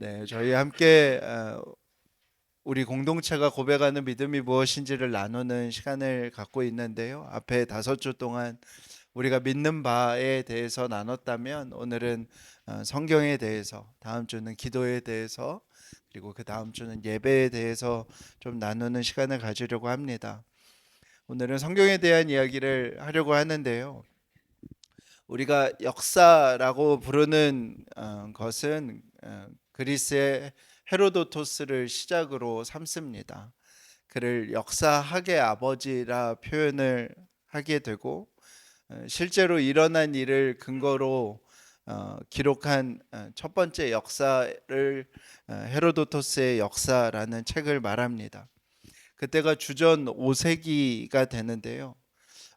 네, 저희 함께 우리 공동체가 고백하는 믿음이 무엇인지를 나누는 시간을 갖고 있는데요. 앞에 5주 동안 우리가 믿는 바에 대해서 나눴다면 오늘은 성경에 대해서, 다음 주는 기도에 대해서, 그리고 그 다음 주는 예배에 대해서 좀 나누는 시간을 가지려고 합니다. 오늘은 성경에 대한 이야기를 하려고 하는데요. 우리가 역사라고 부르는 것은 그리스의 헤로도토스를 시작으로 삼습니다. 그를 역사학의 아버지라 표현을 하게 되고 실제로 일어난 일을 근거로 기록한 첫 번째 역사를 헤로도토스의 역사라는 책을 말합니다. 그때가 주전 5세기가 되는데요.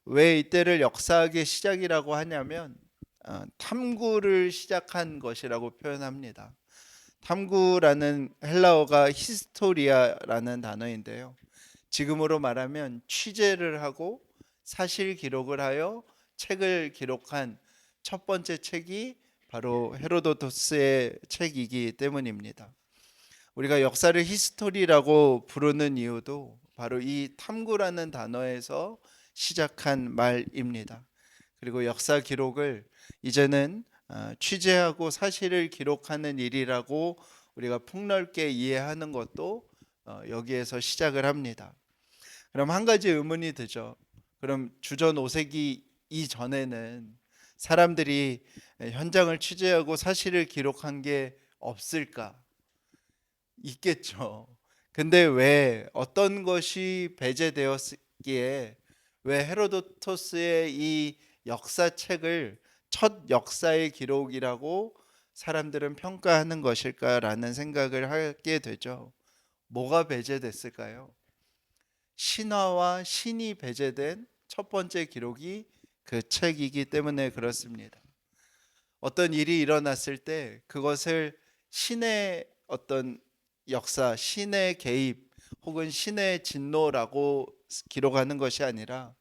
왜 이때를 역사학의 시작이라고 하냐면 탐구를 시작한 것이라고 표현합니다. 탐구라는 헬라어가 히스토리아라는 단어인데요. 지금으로 말하면 취재를 하고 사실 기록을 하여 책을 기록한 첫 번째 책이 바로 헤로도토스의 책이기 때문입니다. 우리가 역사를 히스토리라고 부르는 이유도 바로 이 탐구라는 단어에서 시작한 말입니다. 그리고 역사 기록을 이제는 취재하고 사실을 기록하는 일이라고 우리가 폭넓게 이해하는 것도 여기에서 시작을 합니다. 그럼 한 가지 의문이 드죠. 그럼 주전 5세기 이전에는 사람들이 현장을 취재하고 사실을 기록한 게 없을까? 있겠죠. 근데 왜 어떤 것이 배제되었기에 왜 헤로도토스의 이 역사책을 첫 역사의 기록이라고 사람들은 평가하는 것일까라는 생각을 하게 되죠. 뭐가 배제됐을까요? 신화와 신이 배제된 첫 번째 기록이 그 책이기 때문에 그렇습니다. 어떤 일이 일어났을 때 그것을 신의 어떤 역사, 신의 개입 혹은 신의 진노라고 기록하는 것이 아니라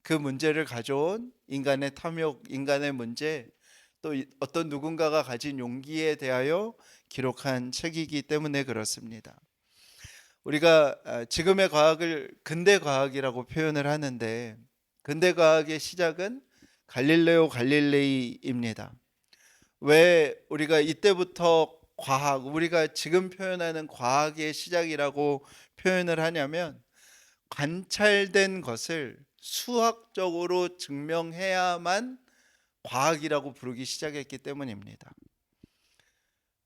그 문제를 가져온 인간의 탐욕, 인간의 문제, 또 어떤 누군가가 가진 용기에 대하여 기록한 책이기 때문에 그렇습니다. 우리가 지금의 과학을 근대 과학이라고 표현을 하는데 근대 과학의 시작은 갈릴레오 갈릴레이입니다. 왜 우리가 이때부터 과학, 우리가 지금 표현하는 과학의 시작이라고 표현을 하냐면 관찰된 것을 수학적으로 증명해야만 과학이라고 부르기 시작했기 때문입니다.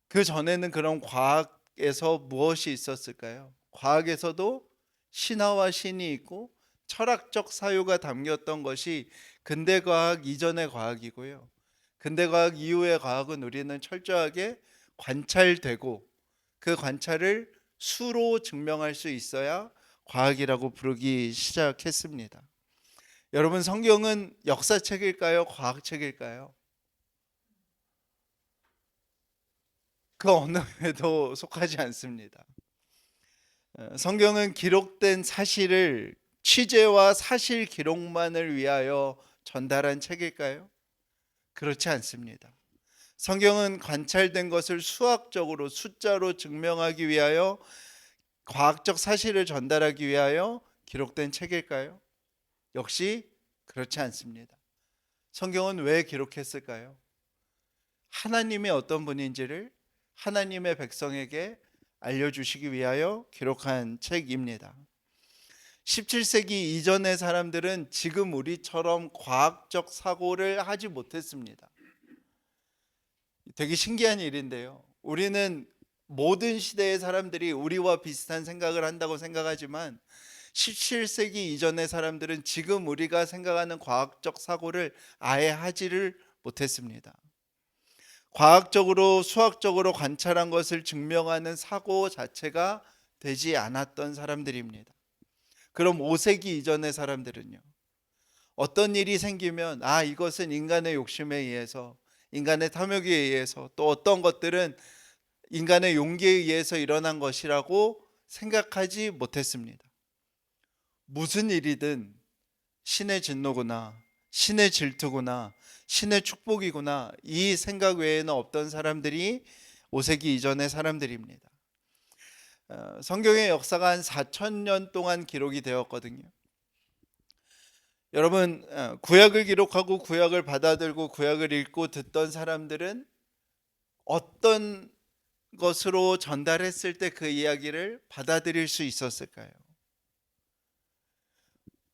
그 전에는 그런 과학에서 무엇이 있었을까요? 과학에서도 신화와 신이 있고 철학적 사유가 담겼던 것이 근대과학 이전의 과학이고요. 근대과학 이후의 과학은 우리는 철저하게 관찰되고 그 관찰을 수로 증명할 수 있어야 과학이라고 부르기 시작했습니다. 여러분, 성경은 역사책일까요? 과학책일까요? 그 어느 에도 속하지 않습니다. 성경은 기록된 사실을 취재와 사실 기록만을 위하여 전달한 책일까요? 그렇지 않습니다. 성경은 관찰된 것을 수학적으로 숫자로 증명하기 위하여 과학적 사실을 전달하기 위하여 기록된 책일까요? 역시 그렇지 않습니다. 성경은 왜 기록했을까요? 하나님의 어떤 분인지를 하나님의 백성에게 알려주시기 위하여 기록한 책입니다. 17세기 이전의 사람들은 지금 우리처럼 과학적 사고를 하지 못했습니다. 되게 신기한 일인데요. 우리는 모든 시대의 사람들이 우리와 비슷한 생각을 한다고 생각하지만 17세기 이전의 사람들은 지금 우리가 생각하는 과학적 사고를 아예 하지를 못했습니다. 과학적으로 수학적으로 관찰한 것을 증명하는 사고 자체가 되지 않았던 사람들입니다. 그럼 5세기 이전의 사람들은요, 어떤 일이 생기면 이것은 인간의 욕심에 의해서, 인간의 탐욕에 의해서, 또 어떤 것들은 인간의 용기에 의해서 일어난 것이라고 생각하지 못했습니다. 무슨 일이든 신의 진노구나, 신의 질투구나, 신의 축복이구나, 이 생각 외에는 없던 사람들이 5세기 이전의 사람들입니다. 성경의 역사가 한 4,000년 동안 기록이 되었거든요. 여러분, 구약을 기록하고 구약을 받아들고 구약을 읽고 듣던 사람들은 어떤 것으로 전달했을 때 그 이야기를 받아들일 수 있었을까요?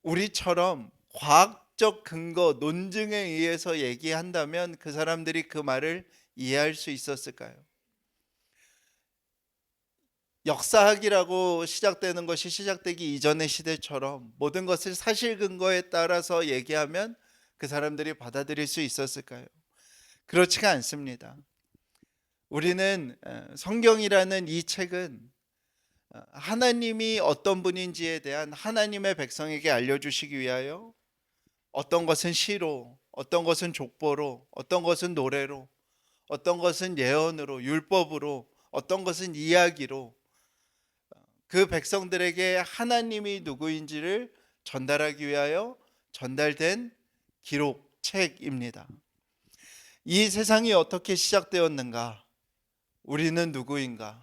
우리처럼 과학적 근거, 논증에 의해서 얘기한다면 그 사람들이 그 말을 이해할 수 있었을까요? 역사학이라고 시작되는 것이 시작되기 이전의 시대처럼 모든 것을 사실 근거에 따라서 얘기하면 그 사람들이 받아들일 수 있었을까요? 그렇지가 않습니다. 우리는 성경이라는 이 책은 하나님이 어떤 분인지에 대한 하나님의 백성에게 알려주시기 위하여 어떤 것은 시로, 어떤 것은 족보로, 어떤 것은 노래로, 어떤 것은 예언으로, 율법으로, 어떤 것은 이야기로 그 백성들에게 하나님이 누구인지를 전달하기 위하여 전달된 기록, 책입니다. 이 세상이 어떻게 시작되었는가? 우리는 누구인가?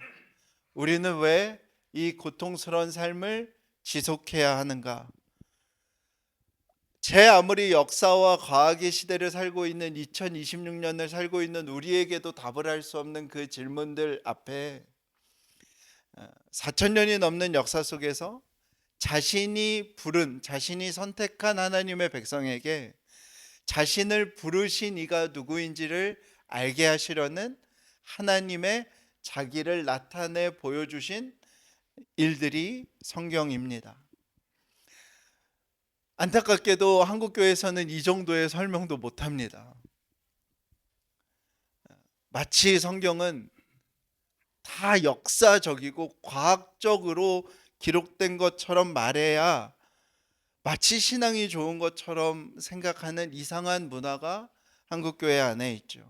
우리는 왜 이 고통스러운 삶을 지속해야 하는가? 제 아무리 역사와 과학의 시대를 살고 있는 2026년을 살고 있는 우리에게도 답을 할 수 없는 그 질문들 앞에 4,000년이 넘는 역사 속에서 자신이 부른, 자신이 선택한 하나님의 백성에게 자신을 부르신 이가 누구인지를 알게 하시려는 하나님의 자기를 나타내 보여주신 일들이 성경입니다. 안타깝게도 한국교회에서는 이 정도의 설명도 못합니다. 마치 성경은 다 역사적이고 과학적으로 기록된 것처럼 말해야 마치 신앙이 좋은 것처럼 생각하는 이상한 문화가 한국교회 안에 있죠.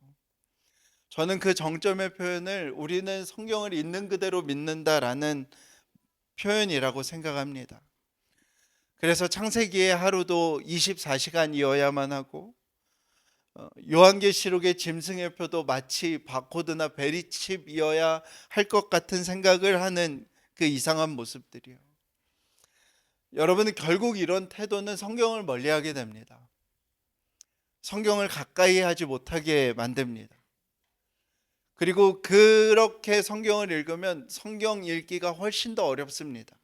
저는 그 정점의 표현을 우리는 성경을 있는 그대로 믿는다라는 표현이라고 생각합니다. 그래서 창세기의 하루도 24시간이어야만 하고 요한계시록의 짐승의 표도 마치 바코드나 베리칩이어야 할 것 같은 생각을 하는 그 이상한 모습들이요. 여러분은 결국 이런 태도는 성경을 멀리하게 됩니다. 성경을 가까이 하지 못하게 만듭니다. 그리고 그렇게 성경을 읽으면 성경 읽기가 훨씬 더 어렵습니다.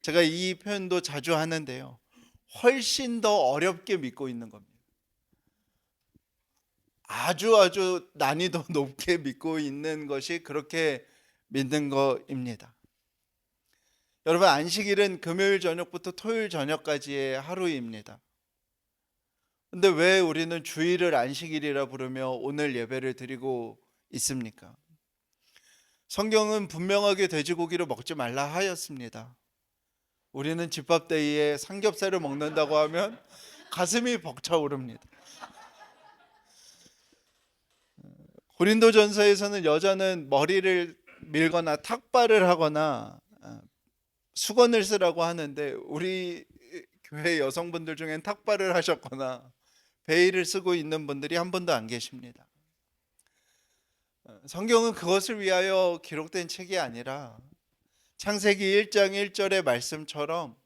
제가 이 표현도 자주 하는데요. 훨씬 더 어렵게 믿고 있는 겁니다. 아주 난이도 높게 믿고 있는 것이 그렇게 믿는 것입니다. 여러분, 안식일은 금요일 저녁부터 토요일 저녁까지의 하루입니다. 근데 왜 우리는 주일을 안식일이라 부르며 오늘 예배를 드리고 있습니까? 성경은 분명하게 돼지고기를 먹지 말라 하였습니다. 우리는 집밥데이에 삼겹살을 먹는다고 하면 가슴이 벅차오릅니다. 고린도전서에서는 여자는 머리를 밀거나 탁발을 하거나 수건을 쓰라고 하는데 우리 교회 여성분들 중엔 탁발을 하셨거나 베일을 쓰고 있는 분들이 한 분도 안 계십니다. 성경은 그것을 위하여 기록된 책이 아니라 창세기 1장 1절의 말씀처럼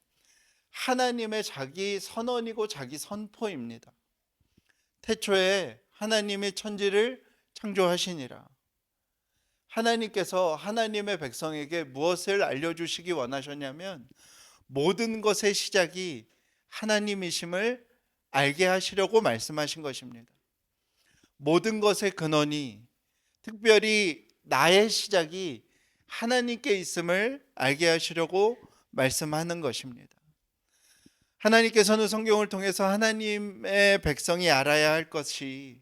하나님의 자기 선언이고 자기 선포입니다. 태초에 하나님이 천지를 창조하시니라. 하나님께서 하나님의 백성에게 무엇을 알려주시기 원하셨냐면 모든 것의 시작이 하나님이심을 알게 하시려고 말씀하신 것입니다. 모든 것의 근원이, 특별히 나의 시작이 하나님께 있음을 알게 하시려고 말씀하는 것입니다. 하나님께서는 성경을 통해서 하나님의 백성이 알아야 할 것이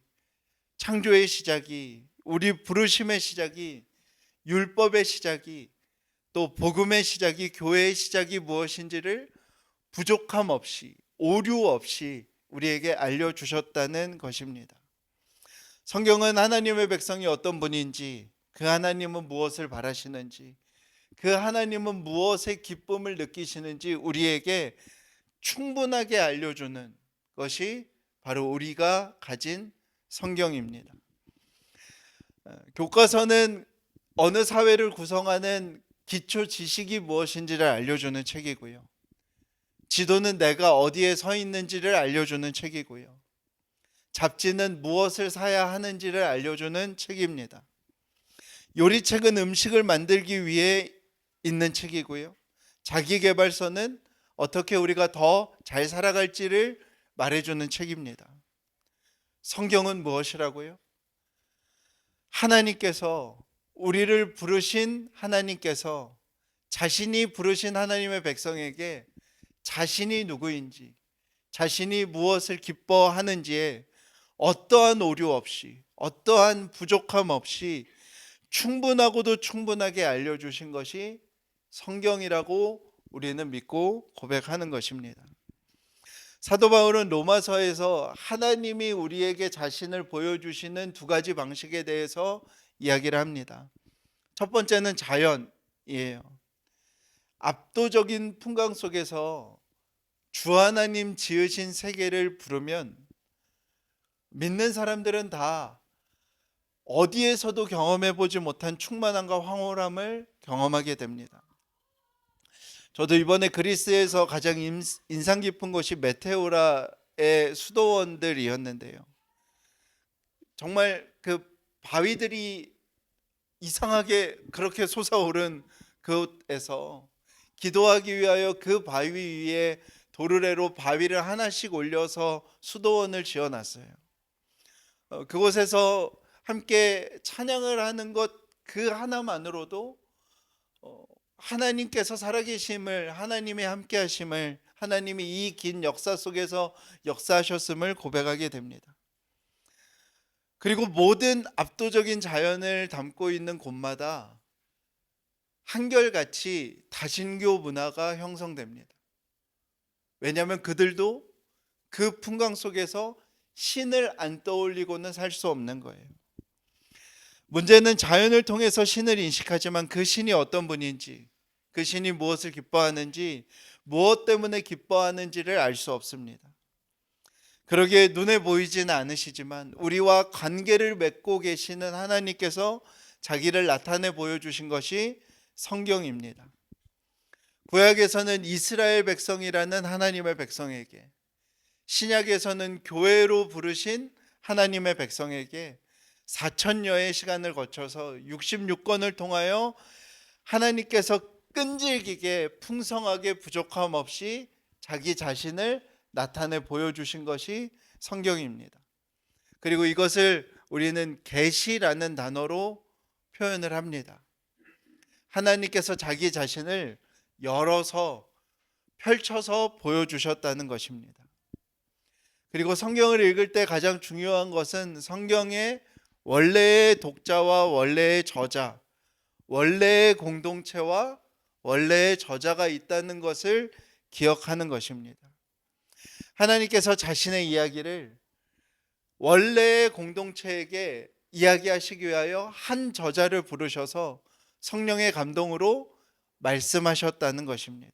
창조의 시작이, 우리 부르심의 시작이, 율법의 시작이, 또 복음의 시작이, 교회의 시작이 무엇인지를 부족함 없이, 오류 없이 우리에게 알려주셨다는 것입니다. 성경은 하나님의 백성이 어떤 분인지, 그 하나님은 무엇을 바라시는지, 그 하나님은 무엇의 기쁨을 느끼시는지 우리에게 충분하게 알려주는 것이 바로 우리가 가진 성경입니다. 교과서는 어느 사회를 구성하는 기초 지식이 무엇인지를 알려주는 책이고요. 지도는 내가 어디에 서 있는지를 알려주는 책이고요. 잡지는 무엇을 사야 하는지를 알려주는 책입니다. 요리책은 음식을 만들기 위해 있는 책이고요. 자기계발서는 어떻게 우리가 더 잘 살아갈지를 말해주는 책입니다. 성경은 무엇이라고요? 하나님께서, 우리를 부르신 하나님께서 자신이 부르신 하나님의 백성에게 자신이 누구인지, 자신이 무엇을 기뻐하는지에 어떠한 오류 없이, 어떠한 부족함 없이 충분하고도 충분하게 알려주신 것이 성경이라고 우리는 믿고 고백하는 것입니다. 사도 바울은 로마서에서 하나님이 우리에게 자신을 보여주시는 두 가지 방식에 대해서 이야기를 합니다. 첫 번째는 자연이에요. 압도적인 풍광 속에서 주 하나님 지으신 세계를 부르면 믿는 사람들은 다 어디에서도 경험해 보지 못한 충만함과 황홀함을 경험하게 됩니다. 저도 이번에 그리스에서 가장 인상 깊은 곳이 메테오라의 수도원들이었는데요. 정말 그 바위들이 이상하게 그렇게 솟아오른 그곳에서 기도하기 위하여 그 바위 위에 도르래로 바위를 하나씩 올려서 수도원을 지어놨어요. 그곳에서 함께 찬양을 하는 것 그 하나만으로도 하나님께서 살아계심을, 하나님의 함께하심을, 하나님이 이 긴 역사 속에서 역사하셨음을 고백하게 됩니다. 그리고 모든 압도적인 자연을 담고 있는 곳마다 한결같이 다신교 문화가 형성됩니다. 왜냐하면 그들도 그 풍광 속에서 신을 안 떠올리고는 살 수 없는 거예요. 문제는 자연을 통해서 신을 인식하지만 그 신이 어떤 분인지, 그 신이 무엇을 기뻐하는지, 무엇 때문에 기뻐하는지를 알 수 없습니다. 그러기에 눈에 보이지는 않으시지만 우리와 관계를 맺고 계시는 하나님께서 자기를 나타내 보여주신 것이 성경입니다. 구약에서는 이스라엘 백성이라는 하나님의 백성에게, 신약에서는 교회로 부르신 하나님의 백성에게 4천여의 시간을 거쳐서 66권을 통하여 하나님께서 끈질기게 풍성하게 부족함 없이 자기 자신을 나타내 보여주신 것이 성경입니다. 그리고 이것을 우리는 계시라는 단어로 표현을 합니다. 하나님께서 자기 자신을 열어서 펼쳐서 보여주셨다는 것입니다. 그리고 성경을 읽을 때 가장 중요한 것은 성경의 원래의 독자와 원래의 저자, 원래의 공동체와 원래의 저자가 있다는 것을 기억하는 것입니다. 하나님께서 자신의 이야기를 원래의 공동체에게 이야기하시기 위하여 한 저자를 부르셔서 성령의 감동으로 말씀하셨다는 것입니다.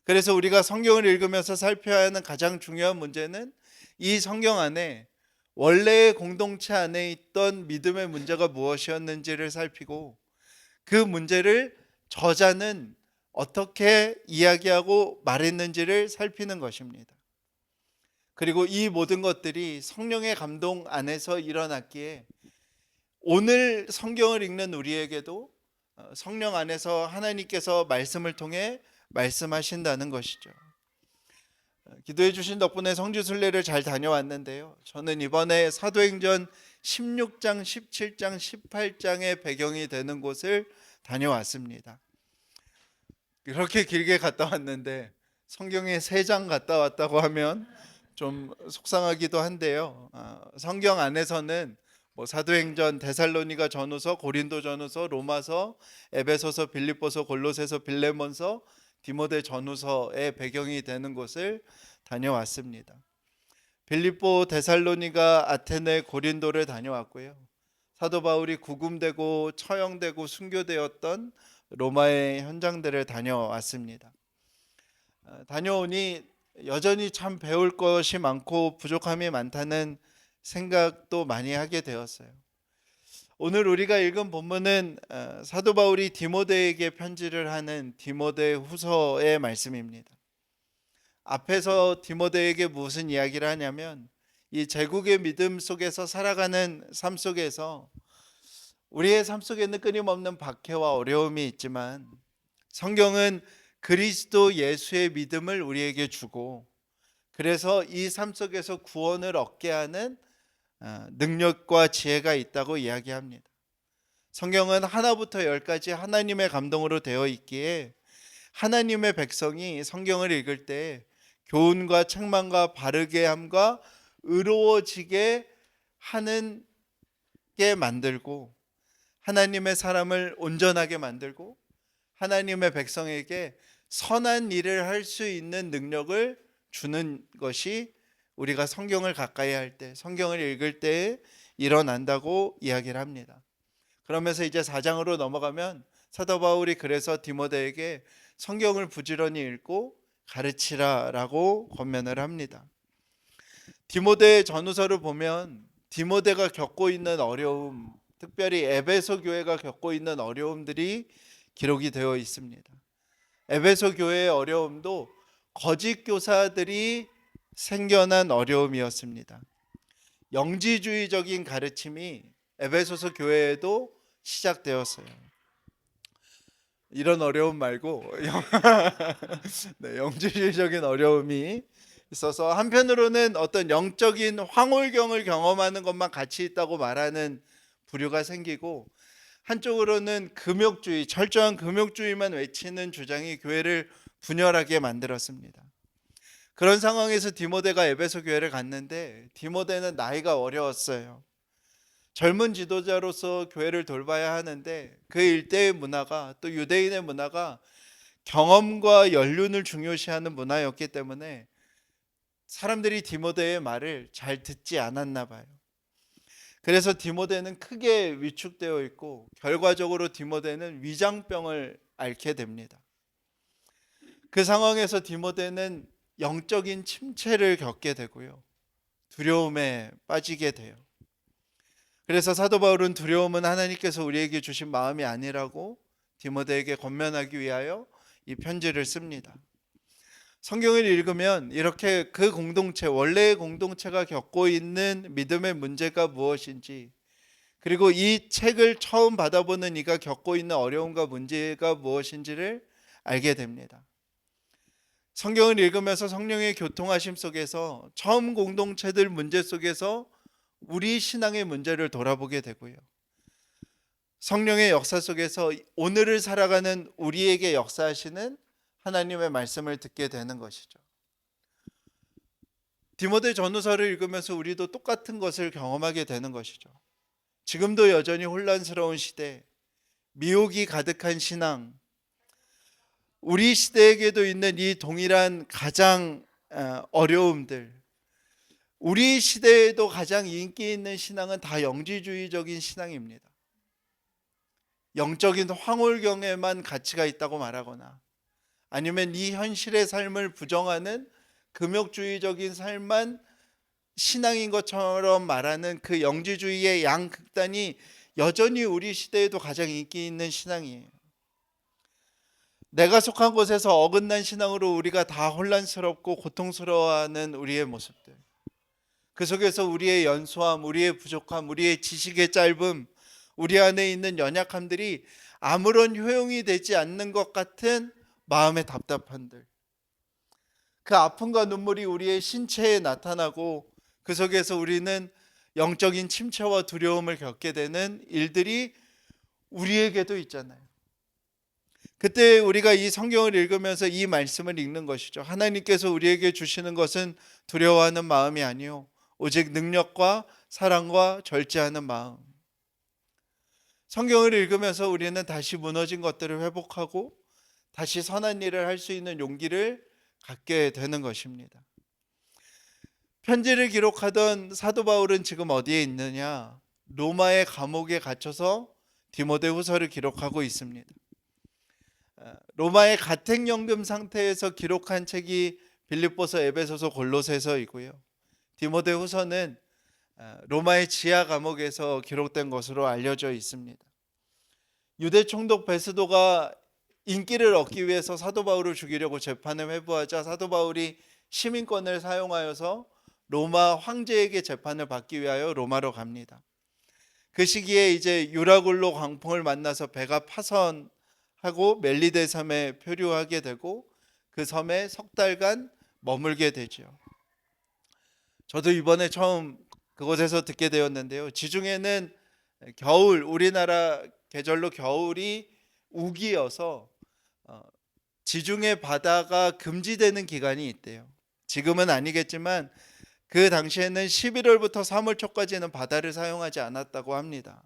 그래서 우리가 성경을 읽으면서 살펴야 하는 가장 중요한 문제는 이 성경 안에 원래의 공동체 안에 있던 믿음의 문제가 무엇이었는지를 살피고 그 문제를 저자는 어떻게 이야기하고 말했는지를 살피는 것입니다. 그리고 이 모든 것들이 성령의 감동 안에서 일어났기에 오늘 성경을 읽는 우리에게도 성령 안에서 하나님께서 말씀을 통해 말씀하신다는 것이죠. 기도해 주신 덕분에 성지순례를 잘 다녀왔는데요. 저는 이번에 사도행전 16장, 17장, 18장의 배경이 되는 곳을 다녀왔습니다. 그렇게 길게 갔다 왔는데 성경에 3장 갔다 왔다고 하면 좀 속상하기도 한데요. 성경 안에서는 사도행전, 데살로니가 전후서, 고린도 전후서, 로마서, 에베소서, 빌립보서, 골로새서, 빌레몬서, 디모데 전후서의 배경이 되는 곳을 다녀왔습니다. 빌립보, 데살로니가, 아테네, 고린도를 다녀왔고요. 사도 바울이 구금되고 처형되고 순교되었던 로마의 현장들을 다녀왔습니다. 다녀오니 여전히 참 배울 것이 많고 부족함이 많다는 생각도 많이 하게 되었어요. 오늘 우리가 읽은 본문은 사도 바울이 디모데에게 편지를 하는 디모데 후서의 말씀입니다. 앞에서 디모데에게 무슨 이야기를 하냐면 이 제국의 믿음 속에서 살아가는 삶 속에서 우리의 삶 속에는 끊임없는 박해와 어려움이 있지만 성경은 그리스도 예수의 믿음을 우리에게 주고 그래서 이 삶 속에서 구원을 얻게 하는 능력과 지혜가 있다고 이야기합니다. 성경은 하나부터 열까지 하나님의 감동으로 되어 있기에 하나님의 백성이 성경을 읽을 때 교훈과 책망과 바르게 함과 의로워지게 하는 게 만들고 하나님의 사람을 온전하게 만들고 하나님의 백성에게 선한 일을 할 수 있는 능력을 주는 것이 우리가 성경을 가까이 할 때, 성경을 읽을 때 일어난다고 이야기를 합니다. 그러면서 이제 4장으로 넘어가면 사도 바울이 그래서 디모데에게 성경을 부지런히 읽고 가르치라라고 권면을 합니다. 디모데 전후서를 보면 디모데가 겪고 있는 어려움, 특별히 에베소 교회가 겪고 있는 어려움들이 기록이 되어 있습니다. 에베소 교회의 어려움도 거짓 교사들이 생겨난 어려움이었습니다. 영지주의적인 가르침이 에베소서 교회에도 시작되었어요. 이런 어려움 말고 네, 영지주의적인 어려움이 있어서 한편으로는 어떤 영적인 황홀경을 경험하는 것만 가치 있다고 말하는 부류가 생기고 한쪽으로는 금욕주의, 철저한 금욕주의만 외치는 주장이 교회를 분열하게 만들었습니다. 그런 상황에서 디모데가 에베소 교회를 갔는데 디모데는 나이가 어려웠어요. 젊은 지도자로서 교회를 돌봐야 하는데 그 일대의 문화가 또 유대인의 문화가 경험과 연륜을 중요시하는 문화였기 때문에 사람들이 디모데의 말을 잘 듣지 않았나 봐요. 그래서 디모데는 크게 위축되어 있고 결과적으로 디모데는 위장병을 앓게 됩니다. 그 상황에서 디모데는 영적인 침체를 겪게 되고요. 두려움에 빠지게 돼요. 그래서 사도 바울은 두려움은 하나님께서 우리에게 주신 마음이 아니라고 디모데에게 권면하기 위하여 이 편지를 씁니다. 성경을 읽으면 이렇게 그 공동체, 원래의 공동체가 겪고 있는 믿음의 문제가 무엇인지, 그리고 이 책을 처음 받아보는 이가 겪고 있는 어려움과 문제가 무엇인지를 알게 됩니다. 성경을 읽으면서 성령의 교통하심 속에서 처음 공동체들 문제 속에서 우리 신앙의 문제를 돌아보게 되고요. 성령의 역사 속에서 오늘을 살아가는 우리에게 역사하시는 하나님의 말씀을 듣게 되는 것이죠. 디모데 전후서를 읽으면서 우리도 똑같은 것을 경험하게 되는 것이죠. 지금도 여전히 혼란스러운 시대, 미혹이 가득한 신앙, 우리 시대에게도 있는 이 동일한 가장 어려움들, 우리 시대에도 가장 인기 있는 신앙은 다 영지주의적인 신앙입니다. 영적인 황홀경에만 가치가 있다고 말하거나 아니면 이 현실의 삶을 부정하는 금욕주의적인 삶만 신앙인 것처럼 말하는 그 영지주의의 양극단이 여전히 우리 시대에도 가장 인기 있는 신앙이에요. 내가 속한 곳에서 어긋난 신앙으로 우리가 다 혼란스럽고 고통스러워하는 우리의 모습들, 그 속에서 우리의 연소함, 우리의 부족함, 우리의 지식의 짧음, 우리 안에 있는 연약함들이 아무런 효용이 되지 않는 것 같은 마음의 답답함들, 그 아픔과 눈물이 우리의 신체에 나타나고 그 속에서 우리는 영적인 침체와 두려움을 겪게 되는 일들이 우리에게도 있잖아요. 그때 우리가 이 성경을 읽으면서 이 말씀을 읽는 것이죠. 하나님께서 우리에게 주시는 것은 두려워하는 마음이 아니요 오직 능력과 사랑과 절제하는 마음. 성경을 읽으면서 우리는 다시 무너진 것들을 회복하고 다시 선한 일을 할 수 있는 용기를 갖게 되는 것입니다. 편지를 기록하던 사도 바울은 지금 어디에 있느냐? 로마의 감옥에 갇혀서 디모데후서를 기록하고 있습니다. 로마의 가택연금 상태에서 기록한 책이 빌립보서, 에베소서, 골로새서이고요. 디모데후서는 로마의 지하 감옥에서 기록된 것으로 알려져 있습니다. 유대 총독 베스도가 인기를 얻기 위해서 사도 바울을 죽이려고 재판을 회부하자 사도 바울이 시민권을 사용하여서 로마 황제에게 재판을 받기 위하여 로마로 갑니다. 그 시기에 이제 유라굴로 광풍을 만나서 배가 파선하고 멜리데 섬에 표류하게 되고 그 섬에 석 달간 머물게 되죠. 저도 이번에 처음 그곳에서 듣게 되었는데요. 지중해는 겨울, 우리나라 계절로 겨울이 우기여서 지중해 바다가 금지되는 기간이 있대요. 지금은 아니겠지만 그 당시에는 11월부터 3월 초까지는 바다를 사용하지 않았다고 합니다.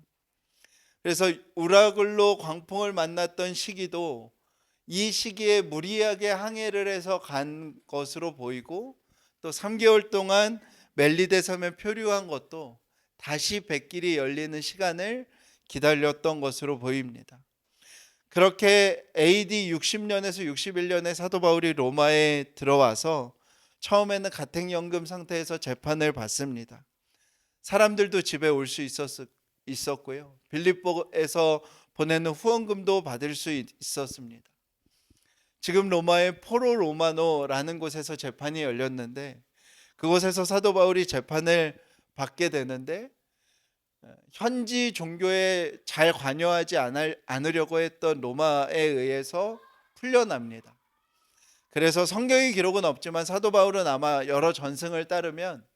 그래서 우라글로 광풍을 만났던 시기도 이 시기에 무리하게 항해를 해서 간 것으로 보이고 또 3개월 동안 멜리데 섬에 표류한 것도 다시 뱃길이 열리는 시간을 기다렸던 것으로 보입니다. 그렇게 AD 60년에서 61년에 사도 바울이 로마에 들어와서 처음에는 가택연금 상태에서 재판을 받습니다. 사람들도 집에 올 수 있었고요. 빌립보에서 보내는 후원금도 받을 수 있었습니다. 지금 로마의 포로 로마노라는 곳에서 재판이 열렸는데 그곳에서 사도 바울이 재판을 받게 되는데 현지 종교에 잘 관여하지 않으려고 했던 로마에 의해서 풀려납니다. 그래서 성경의 기록은 없지만 사도 바울은 아마 여러 전승을 따르면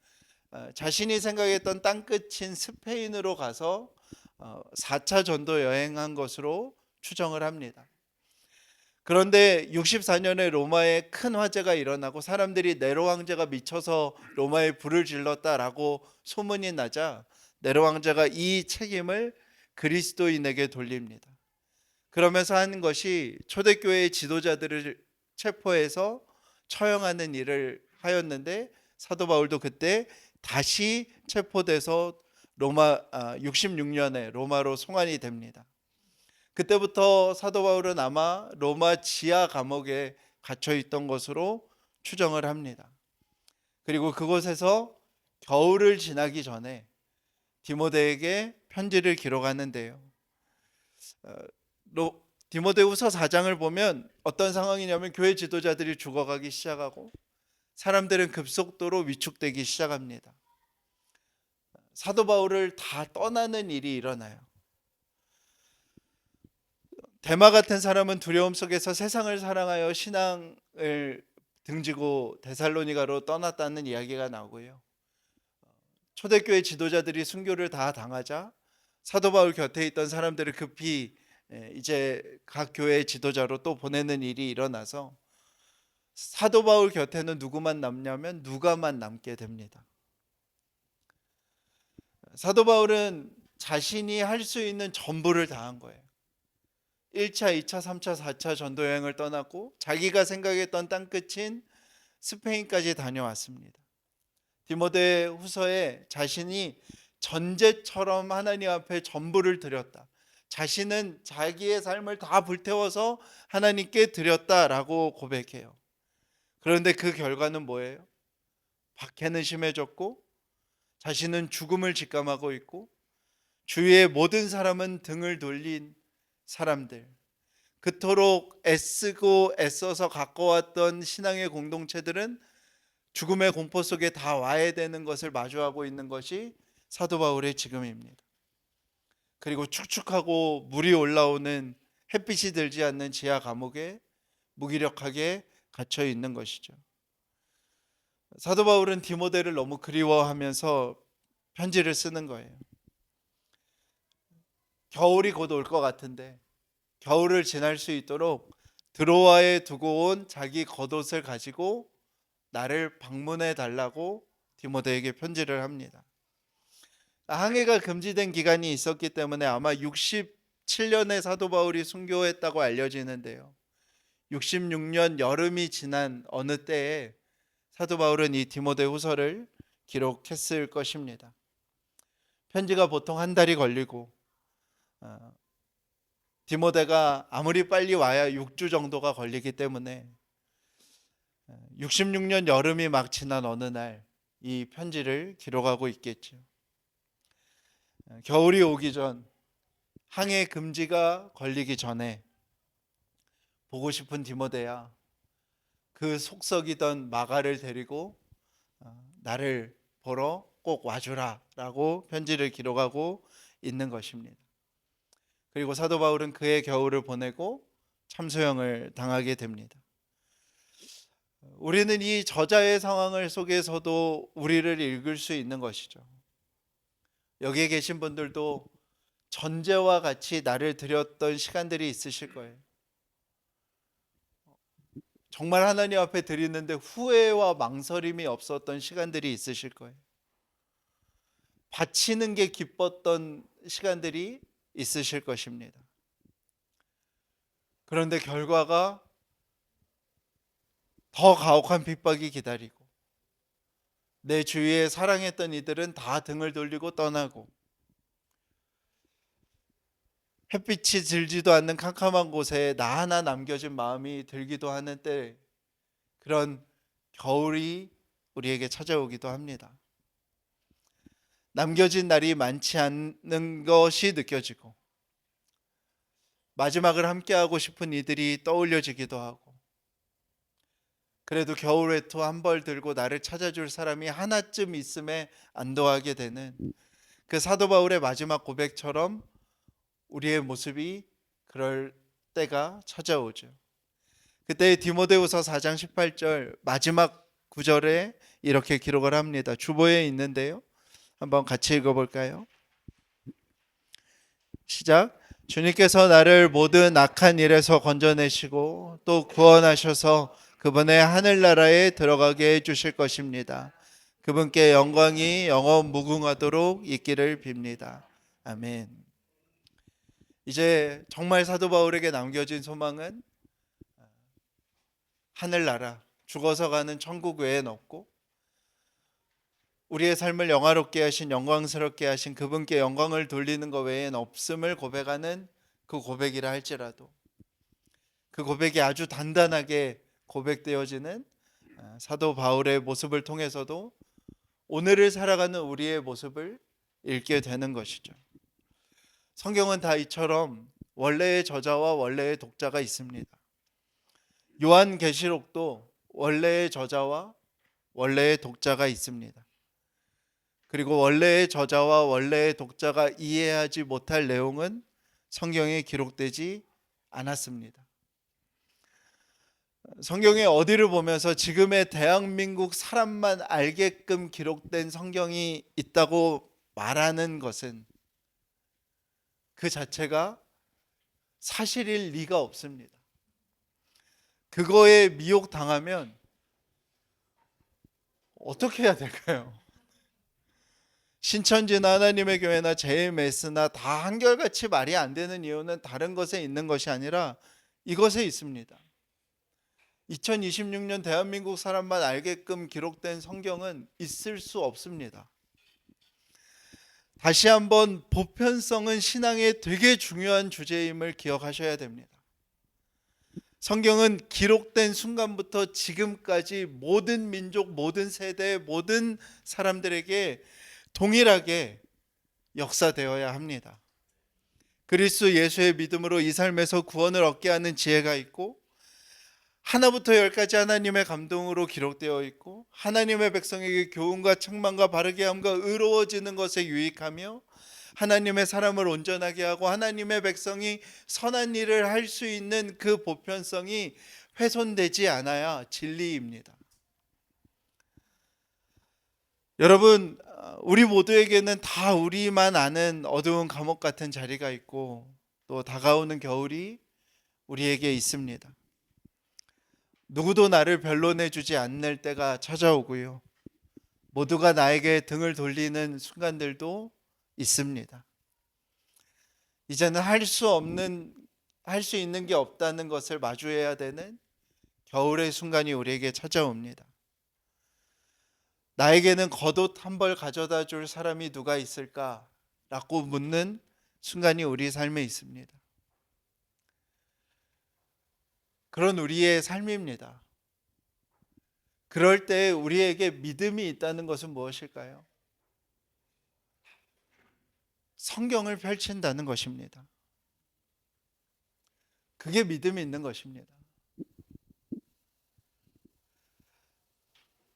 자신이 생각했던 땅끝인 스페인으로 가서 4차 전도 여행한 것으로 추정을 합니다. 그런데 64년에 로마에 큰 화재가 일어나고 사람들이 네로 황제가 미쳐서 로마에 불을 질렀다라고 소문이 나자 네로 황제가 이 책임을 그리스도인에게 돌립니다. 그러면서 하는 것이 초대교회의 지도자들을 체포해서 처형하는 일을 하였는데 사도 바울도 그때 다시 체포돼서 66년에 로마로 송환이 됩니다. 그때부터 사도 바울은 아마 로마 지하 감옥에 갇혀 있던 것으로 추정을 합니다. 그리고 그곳에서 겨울을 지나기 전에 디모데에게 편지를 기록하는데요. 디모데후서 4장을 보면 어떤 상황이냐면 교회 지도자들이 죽어가기 시작하고 사람들은 급속도로 위축되기 시작합니다. 사도 바울을 다 떠나는 일이 일어나요. 데마 같은 사람은 두려움 속에서 세상을 사랑하여 신앙을 등지고 데살로니가로 떠났다는 이야기가 나오고요. 초대교회 지도자들이 순교를 다 당하자 사도 바울 곁에 있던 사람들을 급히 이제 각 교회의 지도자로 또 보내는 일이 일어나서 사도 바울 곁에는 누구만 남냐면 누가만 남게 됩니다. 사도 바울은 자신이 할 수 있는 전부를 다한 거예요. 1차, 2차, 3차, 4차 전도 여행을 떠났고 자기가 생각했던 땅끝인 스페인까지 다녀왔습니다. 디모데 후서에 자신이 전제처럼 하나님 앞에 전부를 드렸다. 자신은 자기의 삶을 다 불태워서 하나님께 드렸다라고 고백해요. 그런데 그 결과는 뭐예요? 박해는 심해졌고 자신은 죽음을 직감하고 있고 주위의 모든 사람은 등을 돌린 사람들, 그토록 애쓰고 애써서 가꿔왔던 신앙의 공동체들은 죽음의 공포 속에 다 와야 되는 것을 마주하고 있는 것이 사도 바울의 지금입니다. 그리고 축축하고 물이 올라오는 햇빛이 들지 않는 지하 감옥에 무기력하게 갇혀 있는 것이죠. 사도 바울은 디모데를 너무 그리워하면서 편지를 쓰는 거예요. 겨울이 곧 올 것 같은데 겨울을 지날 수 있도록 드로아에 두고 온 자기 겉옷을 가지고 나를 방문해 달라고 디모데에게 편지를 합니다. 항해가 금지된 기간이 있었기 때문에 아마 67년에 사도 바울이 순교했다고 알려지는데요. 66년 여름이 지난 어느 때에 사도 바울은 이 디모데 후서를 기록했을 것입니다. 편지가 보통 한 달이 걸리고 디모데가 아무리 빨리 와야 6주 정도가 걸리기 때문에 66년 여름이 막 지난 어느 날 이 편지를 기록하고 있겠죠. 겨울이 오기 전, 항해 금지가 걸리기 전에 보고 싶은 디모데야, 그 속썩이던 마가를 데리고 나를 보러 꼭 와주라 라고 편지를 기록하고 있는 것입니다. 그리고 사도 바울은 그의 겨울을 보내고 참소형을 당하게 됩니다. 우리는 이 저자의 상황을 속에서도 우리를 읽을 수 있는 것이죠. 여기에 계신 분들도 전제와 같이 나를 드렸던 시간들이 있으실 거예요. 정말 하나님 앞에 드리는데 후회와 망설임이 없었던 시간들이 있으실 거예요. 바치는 게 기뻤던 시간들이 있으실 것입니다. 그런데 결과가 더 가혹한 핍박이 기다리고, 내 주위에 사랑했던 이들은 다 등을 돌리고 떠나고, 햇빛이 들지도 않는 캄캄한 곳에 나 하나 남겨진 마음이 들기도 하는 때, 그런 겨울이 우리에게 찾아오기도 합니다. 남겨진 날이 많지 않는 것이 느껴지고, 마지막을 함께하고 싶은 이들이 떠올려지기도 하고, 그래도 겨울 외투 한 벌 들고 나를 찾아줄 사람이 하나쯤 있음에 안도하게 되는 그 사도 바울의 마지막 고백처럼 우리의 모습이 그럴 때가 찾아오죠. 그때 디모데후서 4장 18절 마지막 구절에 이렇게 기록을 합니다. 주보에 있는데요, 한번 같이 읽어볼까요? 시작. 주님께서 나를 모든 악한 일에서 건져내시고 또 구원하셔서 그분의 하늘나라에 들어가게 해주실 것입니다. 그분께 영광이 영원 무궁하도록 있기를 빕니다. 아멘. 이제 정말 사도 바울에게 남겨진 소망은 하늘나라, 죽어서 가는 천국 외엔 없고, 우리의 삶을 영화롭게 하신, 영광스럽게 하신 그분께 영광을 돌리는 것 외엔 없음을 고백하는 그 고백이라 할지라도, 그 고백이 아주 단단하게 고백되어지는 사도 바울의 모습을 통해서도 오늘을 살아가는 우리의 모습을 읽게 되는 것이죠. 성경은 다 이처럼 원래의 저자와 원래의 독자가 있습니다. 요한계시록도 원래의 저자와 원래의 독자가 있습니다. 그리고 원래의 저자와 원래의 독자가 이해하지 못할 내용은 성경에 기록되지 않았습니다. 성경의 어디를 보면서 지금의 대한민국 사람만 알게끔 기록된 성경이 있다고 말하는 것은 그 자체가 사실일 리가 없습니다. 그거에 미혹당하면 어떻게 해야 될까요? 신천지나 하나님의 교회나 JMS나 다 한결같이 말이 안 되는 이유는 다른 것에 있는 것이 아니라 이것에 있습니다. 2026년 대한민국 사람만 알게끔 기록된 성경은 있을 수 없습니다. 다시 한번 보편성은 신앙의 되게 중요한 주제임을 기억하셔야 됩니다. 성경은 기록된 순간부터 지금까지 모든 민족, 모든 세대, 모든 사람들에게 동일하게 역사되어야 합니다. 그리스도 예수의 믿음으로 이 삶에서 구원을 얻게 하는 지혜가 있고, 하나부터 열까지 하나님의 감동으로 기록되어 있고, 하나님의 백성에게 교훈과 책망과 바르게 함과 의로워지는 것에 유익하며, 하나님의 사람을 온전하게 하고 하나님의 백성이 선한 일을 할 수 있는 그 보편성이 훼손되지 않아야 진리입니다. 여러분, 우리 모두에게는 다 우리만 아는 어두운 감옥 같은 자리가 있고, 또 다가오는 겨울이 우리에게 있습니다. 누구도 나를 변론해주지 않을 때가 찾아오고요, 모두가 나에게 등을 돌리는 순간들도 있습니다. 이제는 할 수 있는 게 없다는 것을 마주해야 되는 겨울의 순간이 우리에게 찾아옵니다. 나에게는 겉옷 한 벌 가져다 줄 사람이 누가 있을까라고 묻는 순간이 우리 삶에 있습니다. 그런 우리의 삶입니다. 그럴 때 우리에게 믿음이 있다는 것은 무엇일까요? 성경을 펼친다는 것입니다. 그게 믿음이 있는 것입니다.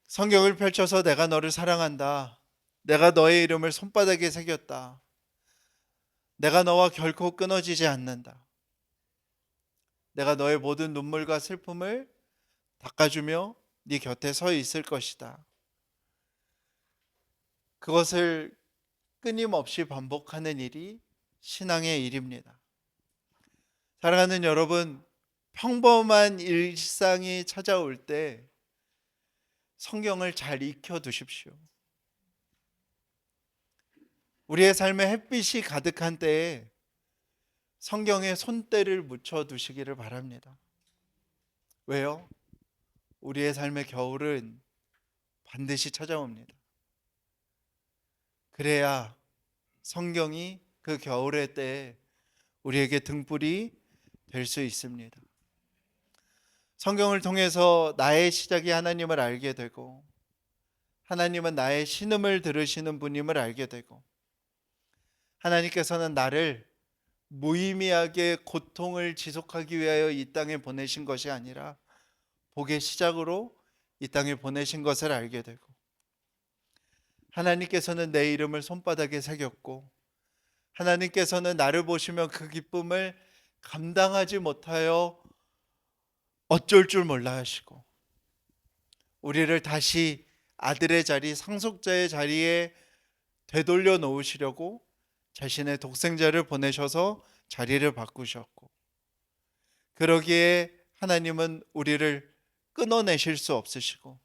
성경을 펼쳐서 내가 너를 사랑한다. 내가 너의 이름을 손바닥에 새겼다. 내가 너와 결코 끊어지지 않는다. 내가 너의 모든 눈물과 슬픔을 닦아주며 네 곁에 서 있을 것이다. 그것을 끊임없이 반복하는 일이 신앙의 일입니다. 사랑하는 여러분, 평범한 일상이 찾아올 때 성경을 잘 익혀 두십시오. 우리의 삶에 햇빛이 가득한 때에 성경에 손때를 묻혀 두시기를 바랍니다. 왜요? 우리의 삶의 겨울은 반드시 찾아옵니다. 그래야 성경이 그 겨울의 때에 우리에게 등불이 될 수 있습니다. 성경을 통해서 나의 시작이 하나님을 알게 되고, 하나님은 나의 신음을 들으시는 분임을 알게 되고, 하나님께서는 나를 무의미하게 고통을 지속하기 위하여 이 땅에 보내신 것이 아니라 복의 시작으로 이 땅에 보내신 것을 알게 되고, 하나님께서는 내 이름을 손바닥에 새겼고, 하나님께서는 나를 보시며 그 기쁨을 감당하지 못하여 어쩔 줄 몰라 하시고, 우리를 다시 아들의 자리, 상속자의 자리에 되돌려 놓으시려고 자신의 독생자를 보내셔서 자리를 바꾸셨고, 그러기에 하나님은 우리를 끊어내실 수 없으시고,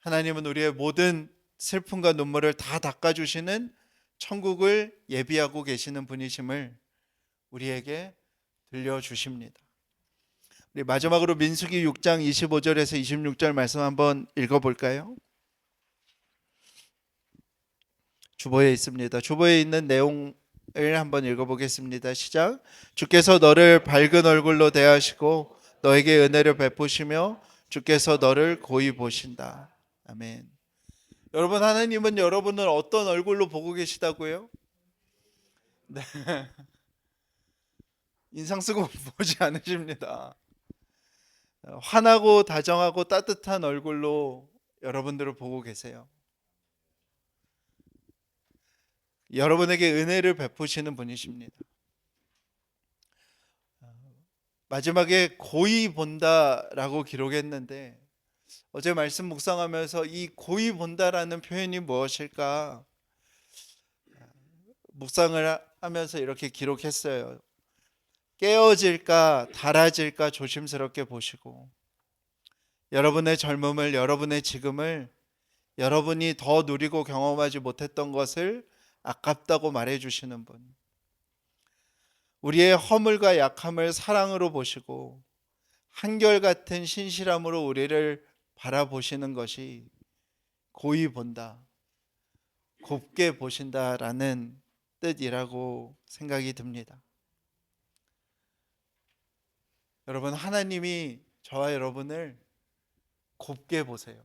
하나님은 우리의 모든 슬픔과 눈물을 다 닦아주시는 천국을 예비하고 계시는 분이심을 우리에게 들려주십니다. 우리 마지막으로 민수기 6장 25절에서 26절 말씀 한번 읽어볼까요? 주보에 있습니다. 주보에 있는 내용을 한번 읽어보겠습니다. 시작. 주께서 너를 밝은 얼굴로 대하시고 너에게 은혜를 베푸시며 주께서 너를 고이 보신다. 아멘. 여러분, 하나님은 여러분을 어떤 얼굴로 보고 계시다고요? 네. 인상 쓰고 보지 않으십니다. 환하고 다정하고 따뜻한 얼굴로 여러분들을 보고 계세요. 여러분에게 은혜를 베푸시는 분이십니다. 마지막에 고이 본다라고 기록했는데, 어제 말씀 묵상하면서 이 고이 본다라는 표현이 무엇일까 묵상을 하면서 이렇게 기록했어요. 깨어질까 닳아질까 조심스럽게 보시고, 여러분의 젊음을, 여러분의 지금을, 여러분이 더 누리고 경험하지 못했던 것을 아깝다고 말해주시는 분, 우리의 허물과 약함을 사랑으로 보시고 한결같은 신실함으로 우리를 바라보시는 것이 고이 본다, 곱게 보신다라는 뜻이라고 생각이 듭니다. 여러분, 하나님이 저와 여러분을 곱게 보세요.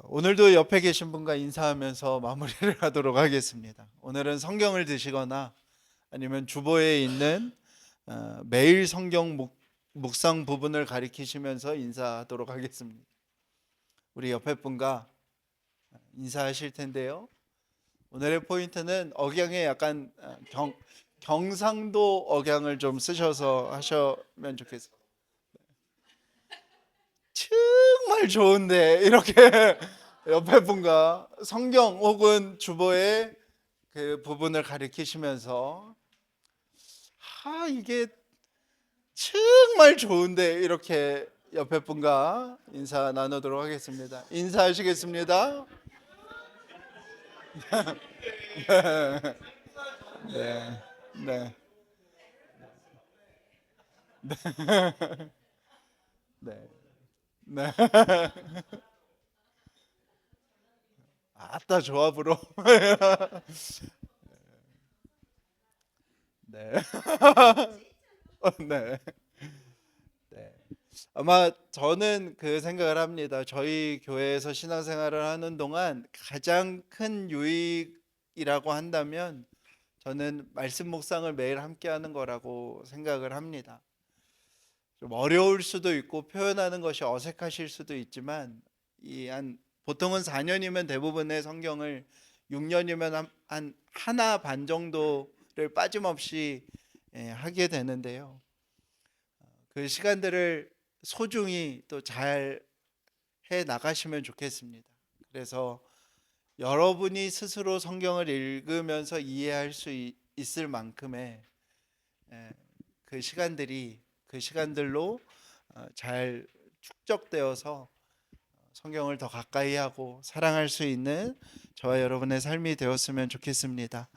오늘도 옆에 계신 분과 인사하면서 마무리를 하도록 하겠습니다. 오늘은 성경을 드시거나 아니면 주보에 있는 매일 성경 묵상 부분을 가리키시면서 인사하도록 하겠습니다. 우리 옆에 분과 인사하실 텐데요. 오늘의 포인트는 억양에 약간 경상도 억양을 좀 쓰셔서 하시면 좋겠어요. 정말 좋은데, 이렇게 옆에 분과 성경 혹은 주보의 그 부분을 가리키시면서 이게 정말 좋은데, 이렇게 옆에 분과 인사 나누도록 하겠습니다. 인사하시겠습니다. 네, 네, 네, 네. 아따 조합으로. 네. 네. 네. 아마 저는 그 생각을 합니다. 저희 교회에서 신앙생활을 하는 동안 가장 큰 유익이라고 한다면 저는 말씀 묵상을 매일 함께 하는 거라고 생각을 합니다. 좀 어려울 수도 있고 표현하는 것이 어색하실 수도 있지만 이 한 보통은 4년이면 대부분의 성경을 6년이면 한 하나 반 정도를 빠짐없이 하게 되는데요. 그 시간들을 소중히 또 잘 해 나가시면 좋겠습니다. 그래서 여러분이 스스로 성경을 읽으면서 이해할 수 있을 만큼의 예, 그 시간들이 그 시간들로 잘 축적되어서 성경을 더 가까이 하고 사랑할 수 있는 저와 여러분의 삶이 되었으면 좋겠습니다.